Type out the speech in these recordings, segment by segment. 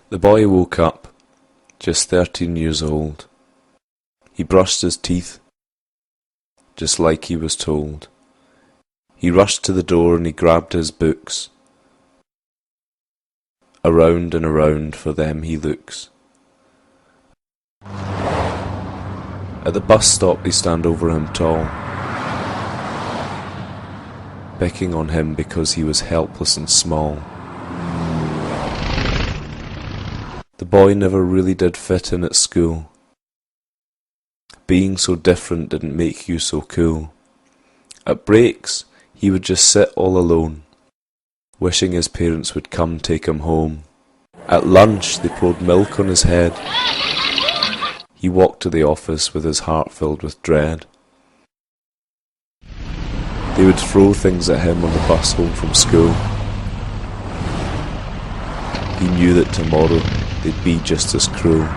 The boy woke up, just 13 years old. He brushed his teeth, just like he was told. He rushed to the door and he grabbed his books. Around and around for them he looks. At the bus stop they stand over him tall, picking on him because he was helpless and small. The boy never really did fit in at school. Being so different didn't make you so cool. At breaks, he would just sit all alone, wishing his parents would come take him home. At lunch, they poured milk on his head. He walked to the office with his heart filled with dread. They would throw things at him on the bus home from school. He knew that tomorrow they'd be just as cruel.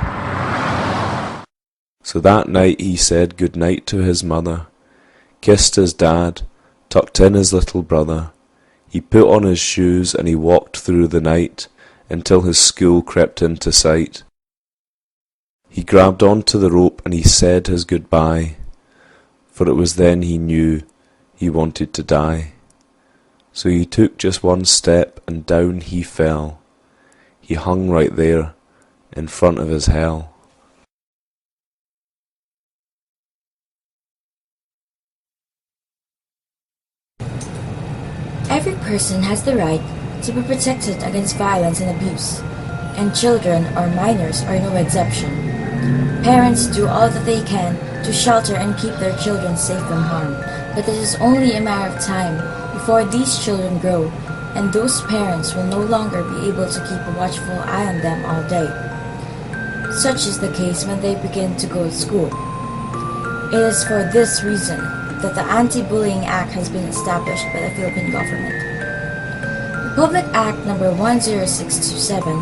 So that night he said goodnight to his mother, kissed his dad, tucked in his little brother. He put on his shoes and he walked through the night until his school crept into sight. He grabbed onto the rope and he said his goodbye, for it was then he knew he wanted to die. So he took just one step and down he fell. He hung right there in front of his hell. Every person has the right to be protected against violence and abuse, and children or minors are no exception. Parents do all that they can to shelter and keep their children safe from harm, but it is only a matter of time before these children grow, and those parents will no longer be able to keep a watchful eye on them all day. Such is the case when they begin to go to school. It is for this reason that the Anti-Bullying Act has been established by the Philippine government. Republic Act No. 10627,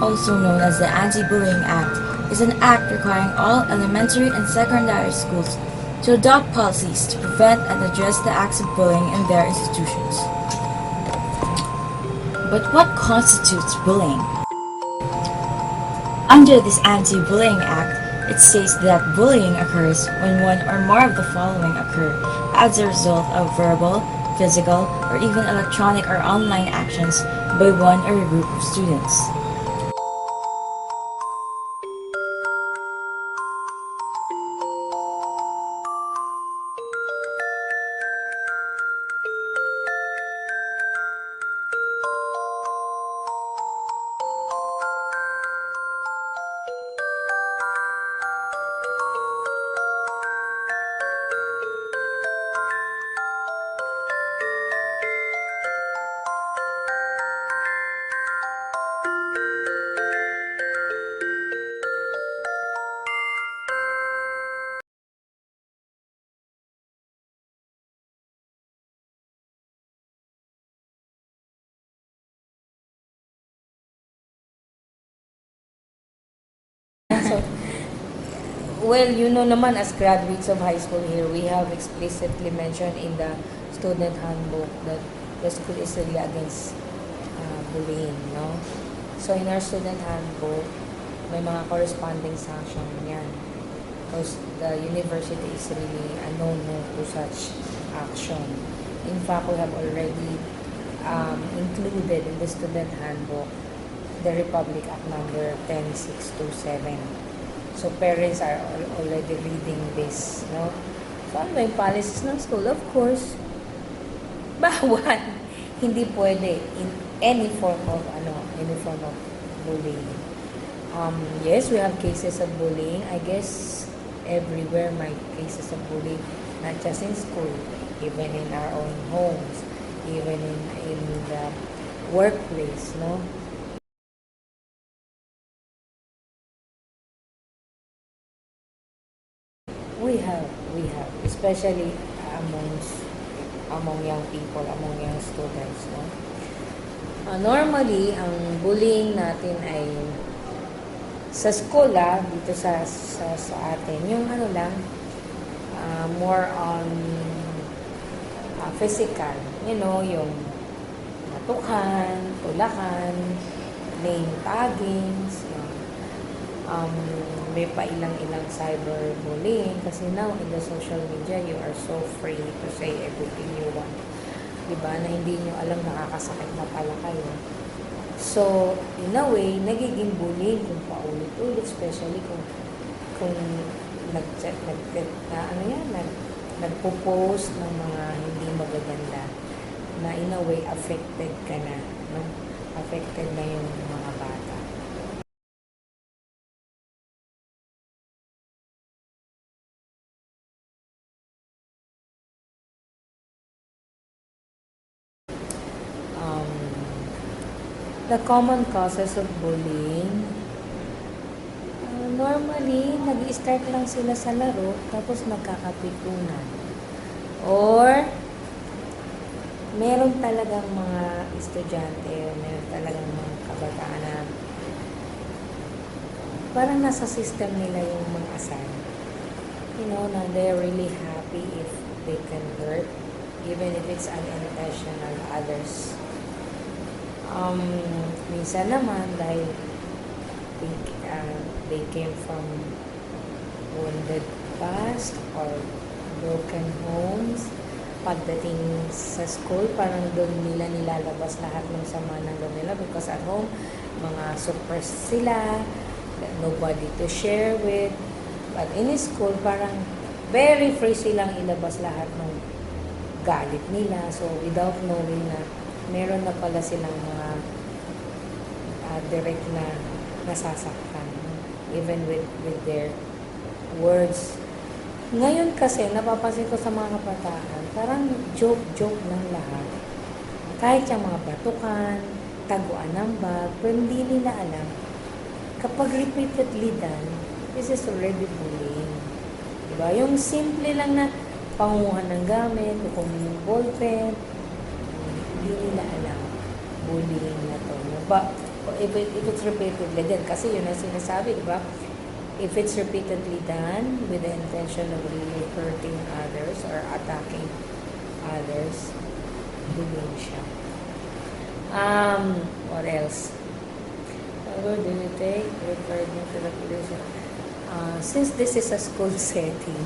also known as the Anti-Bullying Act, is an act requiring all elementary and secondary schools to adopt policies to prevent and address the acts of bullying in their institutions. But what constitutes bullying? Under this Anti-Bullying Act, it states that bullying occurs when one or more of the following occur as a result of verbal, physical, or even electronic or online actions by one or a group of students. So, well, you know naman, as graduates of high school here, we have explicitly mentioned in the student handbook that the school is really against bullying, no? So, in our student handbook, may mga corresponding sanction yan. Because the university is really a no-no to such action. In fact, we have already included in the student handbook the Republic Act number 10627. So parents are already reading this, no? So ano yung policies ng school? Of course, bawal. Hindi pwede in any form of bullying. Yes, we have cases of bullying. I guess everywhere my cases of bullying, not just in school, even in our own homes, even in the workplace, no? We have, especially among young people, among young students, no? Normally, ang bullying natin ay sa school, dito sa atin, yung ano lang, more on physical, you know, yung matukan, tulakan, name taggings, may pa ilang-ilang cyberbullying kasi now in the social media you are so free to say everything you want, diba, na hindi nyo alam nakakasakit na pala kayo. So in a way nagiging bullying kung paulit-ulit, especially kung nagpo-post ng mga hindi magaganda na in a way affected ka na, no? Affected na yung mga bata. The common causes of bullying, normally, nag-i-start lang sila sa laro, tapos magkakapikunan. Or, meron talagang mga estudyante, meron talagang mga kabataan na parang nasa system nila yung mga asal. You know, na they're really happy if they can hurt, even if it's unintentional others. Minsan naman, dahil they came from wounded past or broken homes, pagdating sa school, parang doon nila nilalabas lahat ng sama ng loob nila because at home, mga suppressed sila, nobody to share with. But in school, parang very free silang ilabas lahat ng galit nila. So, without knowing na meron na pala silang mga direct na nasasaktan, even with their words. Ngayon kasi, napapansin ko sa mga kabataan, parang joke lang lahat. Kahit yung mga batukan, taguan ng bag, pero hindi nila alam, kapag repeatedly done, this is already bullying. Diba? Yung simple lang na pangunguhan ng gamit, kung yung ballpen, hindi nila alam, bullying na to. But if it's repeatedly done, kasi yun ang sinasabi, diba? If it's repeatedly done with the intention of really hurting others or attacking others, bullying siya. What else? What do you take? Referred me to the police. Since this is a school setting,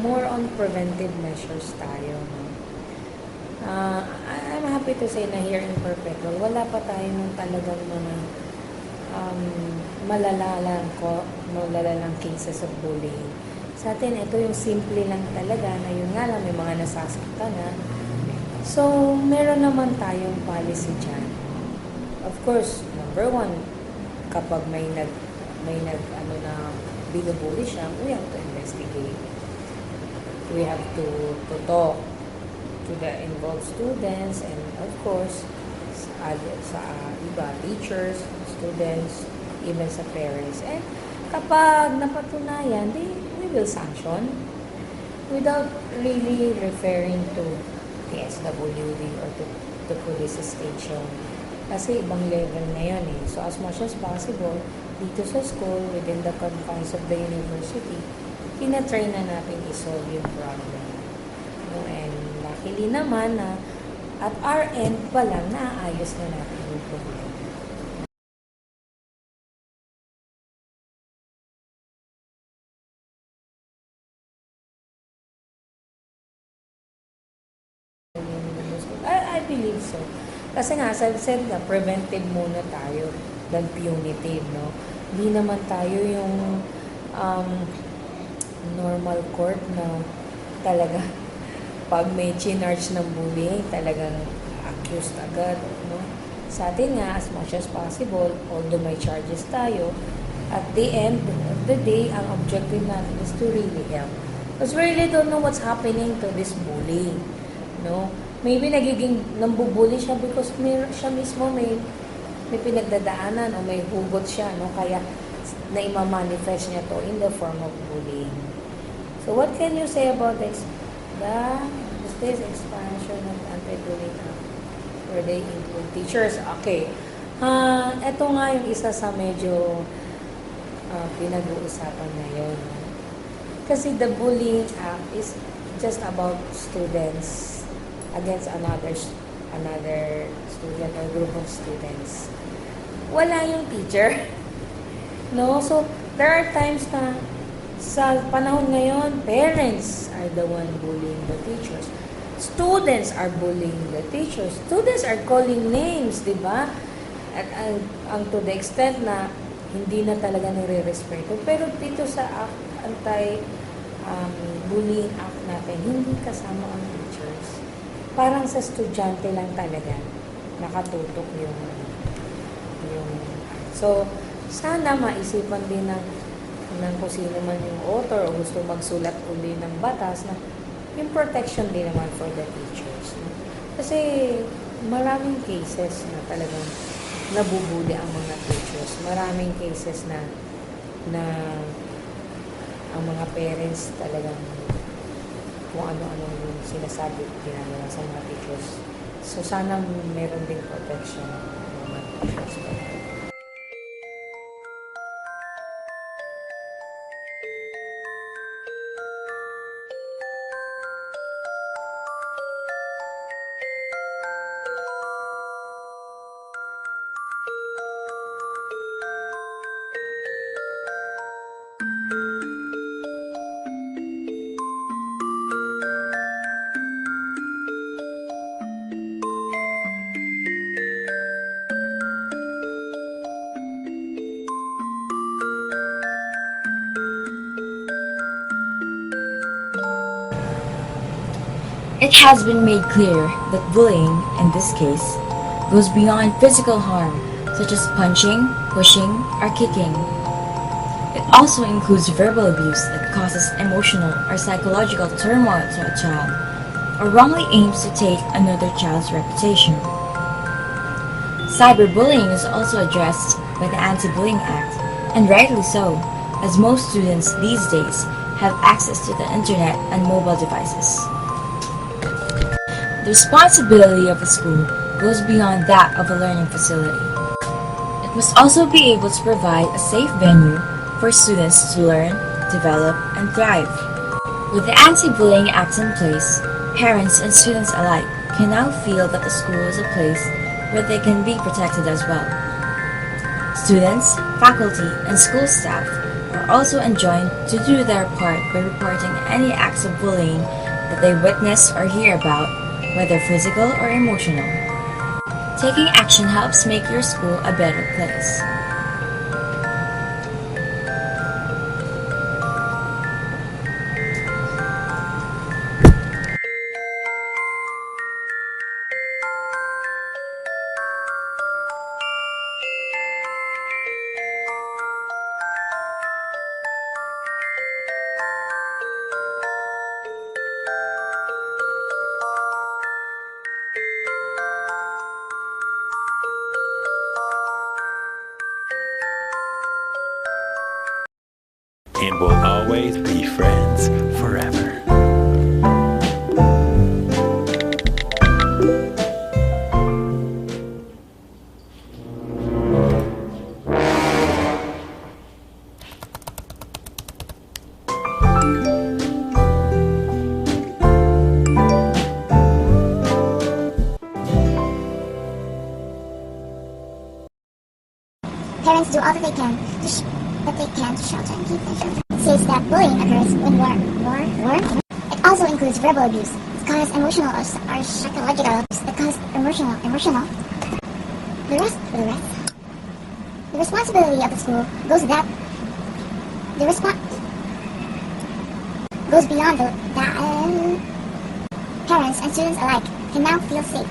more on preventive measures tayo. No? I'm happy to say na here in Perpetual, wala pa tayong talagang mga malalalang cases of bullying. Sa atin, ito yung simple lang talaga na yun nga lang, may mga nasasaktan na. So, meron naman tayong policy dyan. Of course, number one, kapag may na binubuli siya, we have to investigate. We have to talk to the involved students and of course sa iba, teachers, students, even sa parents. And kapag napatunayan, we will sanction without really referring to the SWD or to the police station. Kasi ibang level na yun eh. So as much as possible, dito sa school, within the confines of the university, tinatry na natin isolve yung problem. And luckily naman na at our end pa lang, naaayos na natin yung problem. I believe so. Kasi nga, as I've said na, preventive muna tayo than punitive, no? Hindi naman tayo yung normal court na talaga pag may chinarge ng bullying, talagang accused agad, no? Sa atin nga, as much as possible, although may charges tayo, at the end of the day, ang objective natin is to really help. Because we really don't know what's happening to this bullying, no? Maybe nambubuli siya because siya mismo may pinagdadaanan o may hugot siya, no? Kaya na-ima-manifest niya to in the form of bullying. So what can you say about this? The expansion of anti-bullying act where they include teachers? Okay. Ito nga yung isa sa medyo pinag-uusapan ngayon. Kasi the bullying act is just about students against another student or group of students. wala yung teacher. No? So, there are times na sa panahon ngayon, parents are the one bullying the teachers. Students are bullying the teachers. Students are calling names, di ba? At ang to the extent na hindi na talaga nire-respeto. Pero dito sa anti-bullying act natin, hindi kasama ang teachers. Parang sa estudyante lang talaga nakatutok yung so sana maisipan din ng kung sino man yung author o gusto magsulat uli ng batas na yung protection din naman for the teachers. No? Kasi maraming cases na talagang nabubuli ang mga teachers. Maraming cases na ang mga parents talagang kung ano-ano yung sinasabi ginagawa sa mga teachers. So sana meron din protection ng mga teachers. It has been made clear that bullying, in this case, goes beyond physical harm, such as punching, pushing, or kicking. It also includes verbal abuse that causes emotional or psychological turmoil to a child, or wrongly aims to take another child's reputation. Cyberbullying is also addressed by the Anti-Bullying Act, and rightly so, as most students these days have access to the internet and mobile devices. The responsibility of a school goes beyond that of a learning facility. It must also be able to provide a safe venue for students to learn, develop, and thrive. With the Anti-Bullying Act in place, parents and students alike can now feel that the school is a place where they can be protected as well. Students, faculty, and school staff are also enjoined to do their part by reporting any acts of bullying that they witness or hear about, whether physical or emotional. Taking action helps make your school a better place. And we'll always be friends forever. Parents do all that they can to shelter and keep their children. It says that bullying occurs when war. It also includes verbal abuse. It causes emotional or psychological abuse. It causes emotional. The responsibility of the school goes beyond that parents and students alike can now feel safe.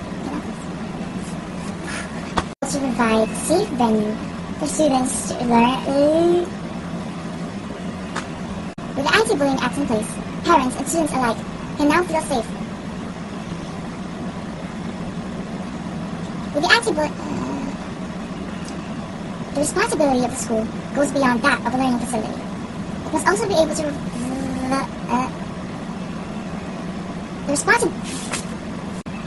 To provide a safe venue for students to learn. With the Anti-Bullying Act in place, parents and students alike can now feel safe. With the the responsibility of the school goes beyond that of a learning facility. It must also be able to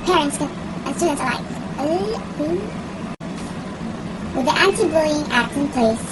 parents and students alike. With the Anti-Bullying Act in place,